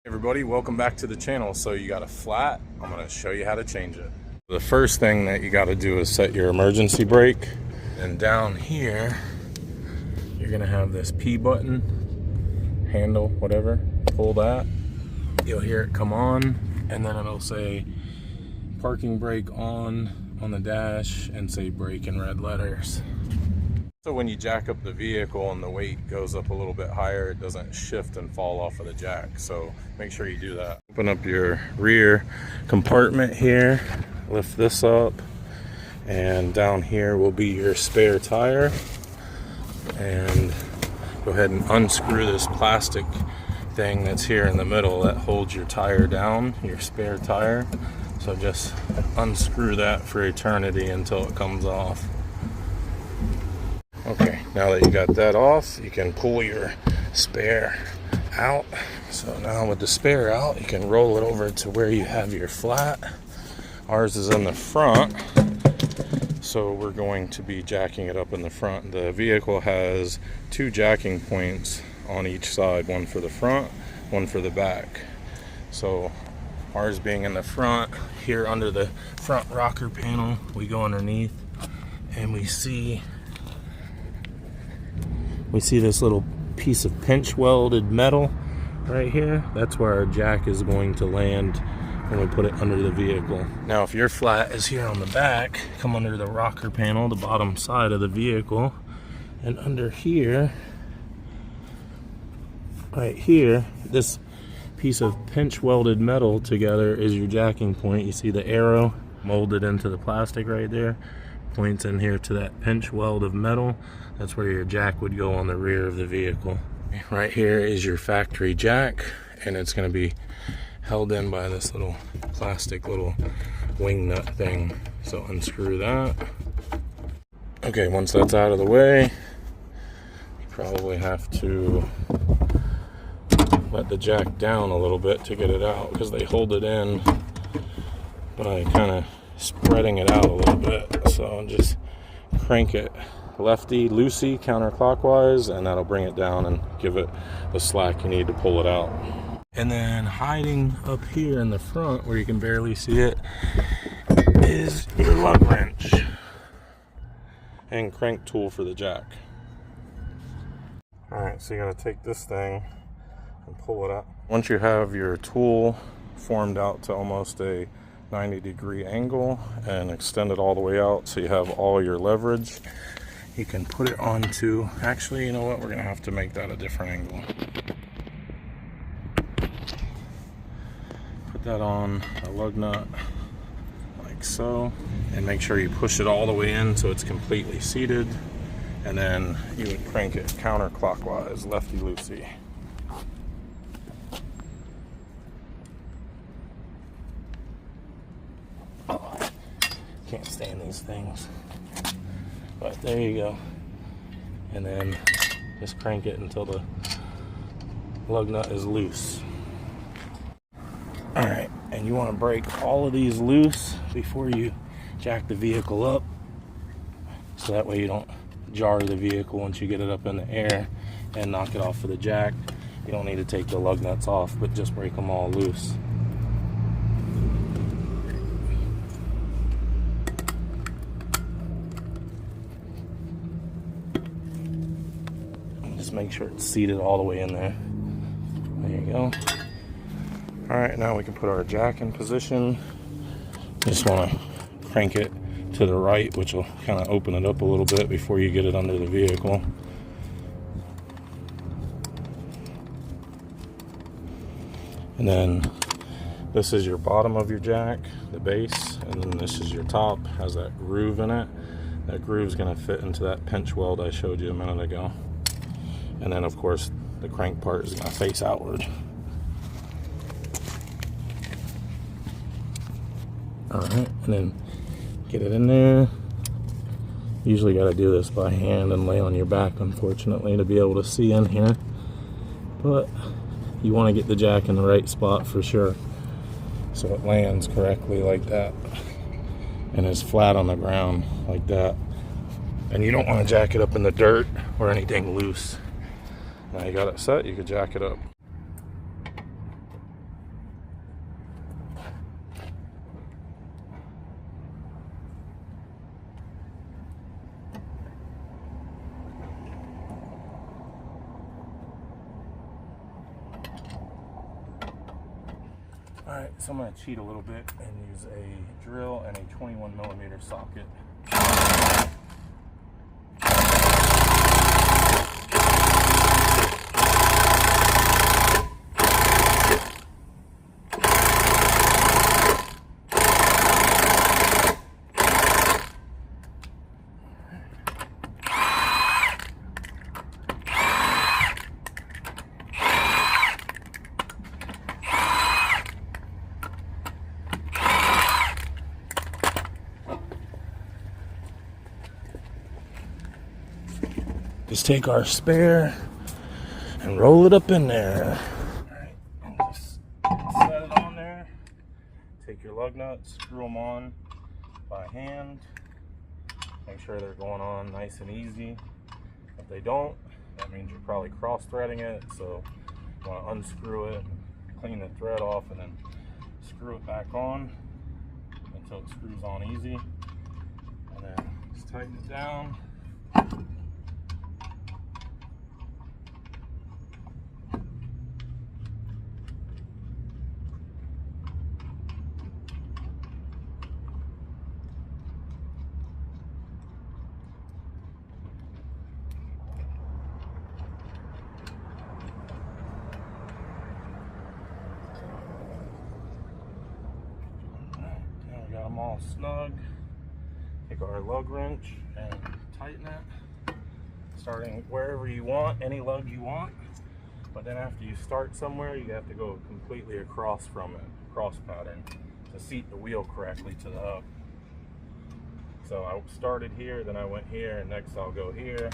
Everybody, welcome back to the channel. So you got a flat, I'm going to show you how to change it. The first thing that you got to do is set your emergency brake, and down here you're going to have this P button, handle, whatever. Pull that, you'll hear it come on, and then it'll say parking brake on the dash and say brake in red letters. So when you jack up the vehicle and the weight goes up a little bit higher, it doesn't shift and fall off of the jack. So make sure you do that. Open up your rear compartment here, lift this up, and down here will be your spare tire. And go ahead and unscrew this plastic thing that's here in the middle that holds your tire down, your spare tire. So just unscrew that for eternity until it comes off. Okay, now that you got that off, you can pull your spare out. So now with the spare out, you can roll it over to where you have your flat. Ours is in the front, so we're going to be jacking it up in the front. The vehicle has two jacking points on each side, one for the front, one for the back. So ours being in the front, here under the front rocker panel, we go underneath and we see this little piece of pinch welded metal right here. That's where our jack is going to land when we put it under the vehicle. Now if your flat is here on the back, come under the rocker panel, the bottom side of the vehicle, and under here, right here, this piece of pinch welded metal together is your jacking point. You see the arrow molded into the plastic right there, points in here to that pinch weld of metal. That's where your jack would go on the rear of the vehicle. Right here is your factory jack, and it's going to be held in by this little plastic little wing nut thing. So unscrew that. Okay, once that's out of the way, you probably have to let the jack down a little bit to get it out, because they hold it in by kind of spreading it out a little bit. So just crank it lefty loosey counterclockwise, and that'll bring it down and give it the slack you need to pull it out. And then hiding up here in the front where you can barely see it is your lug wrench and crank tool for the jack. Alright, so you gotta take this thing and pull it out. Once you have your tool formed out to almost a 90-degree angle and extend it all the way out so you have all your leverage, you can put it onto, actually, you know what, we're gonna have to make that a different angle. Put that on a lug nut like so, and make sure you push it all the way in so it's completely seated, and then you would crank it counterclockwise, lefty loosey. Oh, can't stand these things. But there you go. And then just crank it until the lug nut is loose. Alright, and you want to break all of these loose before you jack the vehicle up, so that way you don't jar the vehicle once you get it up in the air and knock it off of the jack. You don't need to take the lug nuts off, but just break them all loose. Make sure it's seated all the way in there. There you go. Alright, now we can put our jack in position. Just want to crank it to the right, which will kind of open it up a little bit before you get it under the vehicle. And then this is your bottom of your jack, the base, and then this is your top, has that groove in it. That groove is going to fit into that pinch weld I showed you a minute ago. And then of course the crank part is going to face outward. Alright, and then get it in there. Usually got to do this by hand and lay on your back, unfortunately, to be able to see in here. But you want to get the jack in the right spot for sure, so it lands correctly like that and is flat on the ground like that. And you don't want to jack it up in the dirt or anything loose. Now you got it set, you can jack it up. Alright, so I'm going to cheat a little bit and use a drill and a 21mm socket. Just take our spare and roll it up in there. Alright, and just set it on there. Take your lug nuts, screw them on by hand. Make sure they're going on nice and easy. If they don't, that means you're probably cross-threading it, so you want to unscrew it, clean the thread off, and then screw it back on until it screws on easy. And then just tighten it down. Got them all snug. Take our lug wrench and tighten it, starting wherever you want, any lug you want. But then after you start somewhere, you have to go completely across from it, cross pattern, to seat the wheel correctly to the hub. So I started here, then I went here, and next I'll go here,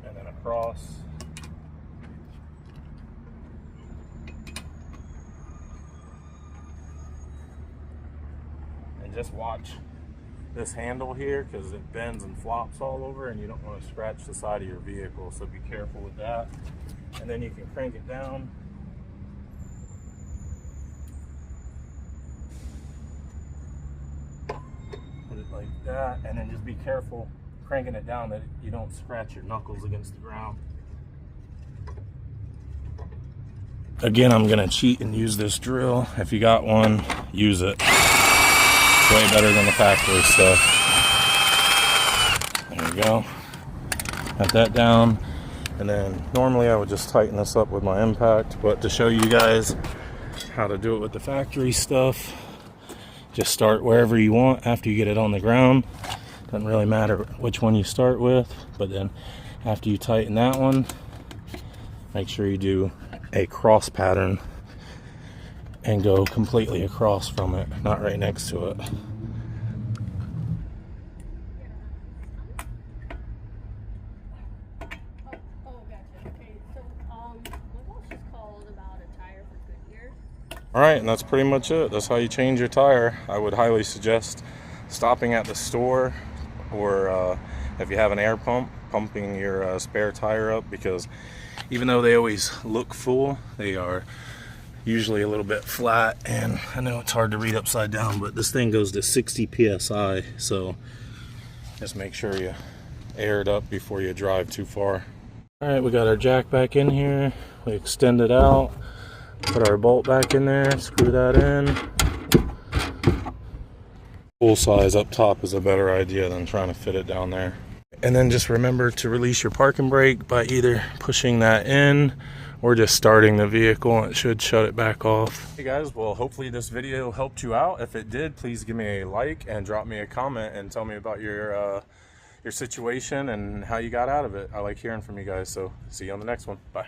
and then across. Just watch this handle here because it bends and flops all over, and you don't want to scratch the side of your vehicle, so be careful with that. And then you can crank it down. Put it like that, and then just be careful cranking it down that you don't scratch your knuckles against the ground. Again, I'm going to cheat and use this drill. If you got one, use it. Way better than the factory stuff. There we go. Got that down. And then normally I would just tighten this up with my impact, but to show you guys how to do it with the factory stuff, just start wherever you want after you get it on the ground. Doesn't really matter which one you start with, but then after you tighten that one, make sure you do a cross and go completely across from it, not right next to it. Alright, and that's pretty much it. That's how you change your tire. I would highly suggest stopping at the store, or if you have an air pump, pumping your spare tire up, because even though they always look full, they are usually a little bit flat. And I know it's hard to read upside down, but this thing goes to 60 psi, so just make sure you air it up before you drive too far. All right, we got our jack back in here. We extend it out, put our bolt back in there, screw that in. Full size up top is a better idea than trying to fit it down there. And then just remember to release your parking brake by either pushing that in or just starting the vehicle. It should shut it back off. Hey guys, well, hopefully this video helped you out. If it did, please give me a like and drop me a comment and tell me about your situation and how you got out of it. I like hearing from you guys, so see you on the next one. Bye.